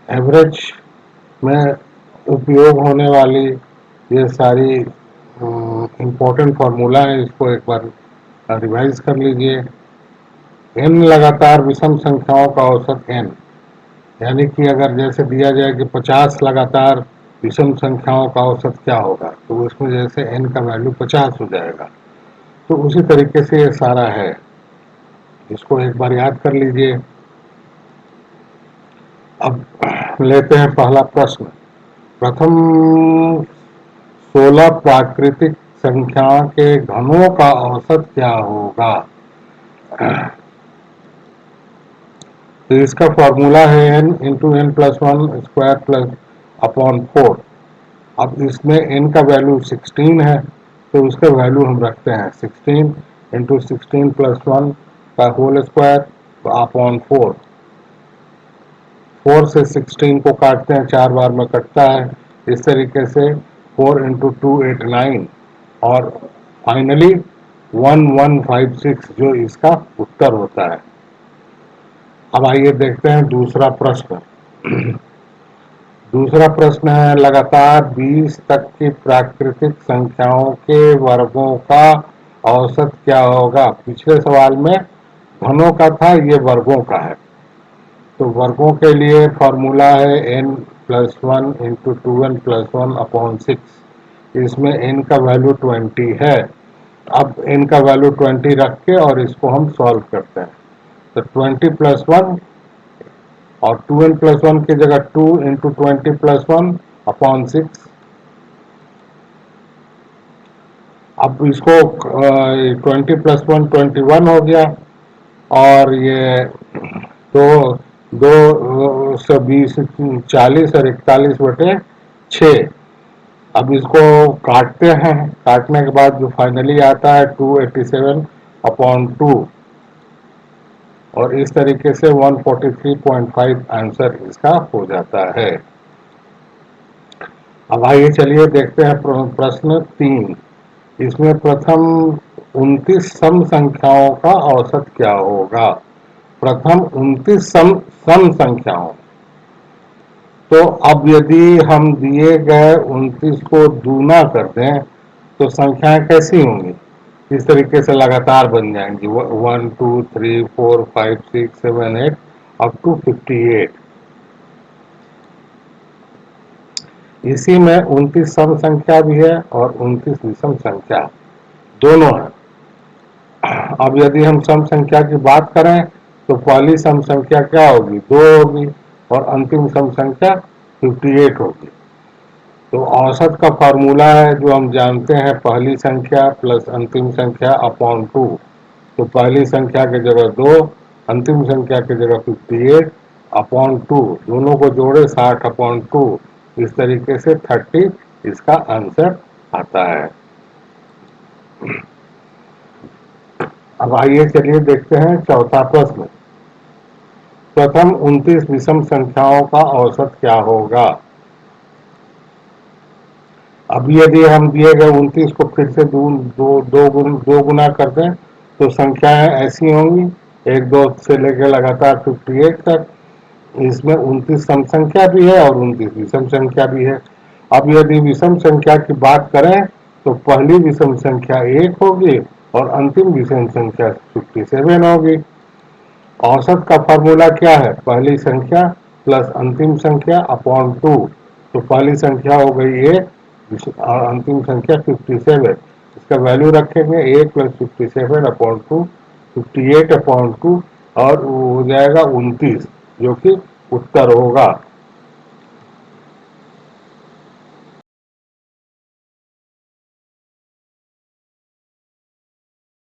Average में उपयोग होने वाली ये सारी इम्पोर्टेंट फार्मूला है, इसको एक बार रिवाइज कर लीजिए। n लगातार विषम संख्याओं का औसत n, यानी कि अगर जैसे दिया जाए कि 50 लगातार विषम संख्याओं का औसत क्या होगा, तो उसमें जैसे n का वैल्यू 50 हो जाएगा। तो उसी तरीके से ये सारा है, इसको एक बार याद कर लीजिए। अब लेते हैं पहला प्रश्न। प्रथम 16 प्राकृतिक संख्या के घनों का औसत क्या होगा? तो इसका फॉर्मूला है n into N plus one square plus upon 4। अब इसमें n का वैल्यू 16 है, तो उसका वैल्यू हम रखते हैं 16 इंटू 16 प्लस वन का होल स्क्वायर अपॉन 4। 4 से 16 को काटते हैं, 4 बार में कटता है, इस तरीके से 4 इंटू 2 8 9 और फाइनली 1156 जो इसका उत्तर होता है। अब आइए देखते हैं दूसरा प्रश्न। दूसरा प्रश्न है लगातार 20 तक की प्राकृतिक संख्याओं के वर्गों का औसत क्या होगा? पिछले सवाल में घनों का था, ये वर्गों का है। तो वर्गों के लिए फॉर्मूला है n plus one into two N plus one upon 6। इसमें n का वैल्यू 20 है। अब n का वैल्यू 20 रख के और इसको हम सॉल्व करते हैं। तो 20 प्लस वन और 2n प्लस वन की जगह 2 इंटू 20 प्लस वन अपॉन 6। अब इसको 20 प्लस वन 21 हो गया, और ये दो दो सौ 20 40 और 41 बटे 6। अब इसको काटते हैं, काटने के बाद जो फाइनली आता है 287 अपॉन 2, और इस तरीके से 143.5 आंसर इसका हो जाता है। अब आइए चलिए देखते हैं प्रश्न 3। इसमें प्रथम 29 सम संख्याओं का औसत क्या होगा? प्रथम 29 सम संख्याओं। तो अब यदि हम दिए गए 29 को दूना कर दें तो संख्याएं कैसी होंगी? इस तरीके से लगातार बन जाएंगी, 1 2 3 4 5 6 7 8 अप टू 58। इसी में 29 सम संख्या भी है और 29 विषम संख्या दोनों है। अब यदि हम सम संख्या की बात करें तो पहली सम संख्या क्या होगी? 2 होगी, और अंतिम सम संख्या 58 होगी। तो औसत का फार्मूला है जो हम जानते हैं, पहली संख्या प्लस अंतिम संख्या अपॉन 2। तो पहली संख्या की जगह 2, अंतिम संख्या की जगह 58 अपॉन 2, दोनों को जोड़े 60 अपॉन 2। इस तरीके से 30 इसका आंसर आता है। अब आइए चलिए देखते हैं चौथा प्रश्न। प्रथम 29 विषम संख्याओं का औसत क्या होगा? अब यदि हम दिए गए 29 को फिर से दो गुना कर दें तो संख्याएं ऐसी होंगी, 1 2 से लेकर लगातार 58 तक। इसमें 29 सम संख्या भी है और 29 विषम संख्या भी है। अब यदि विषम संख्या की बात करें तो पहली विषम संख्या 1 होगी और अंतिम विषम संख्या 57 होगी। औसत का फॉर्मूला क्या है? पहली संख्या प्लस अंतिम संख्या अपॉन 2। तो पहली संख्या हो गई 1 और अंतिम संख्या 57। इसका वैल्यू रखेंगे 1 प्लस 57 अपॉन 2, 58 अपॉन 2, और वो हो जाएगा 29, जो कि उत्तर होगा।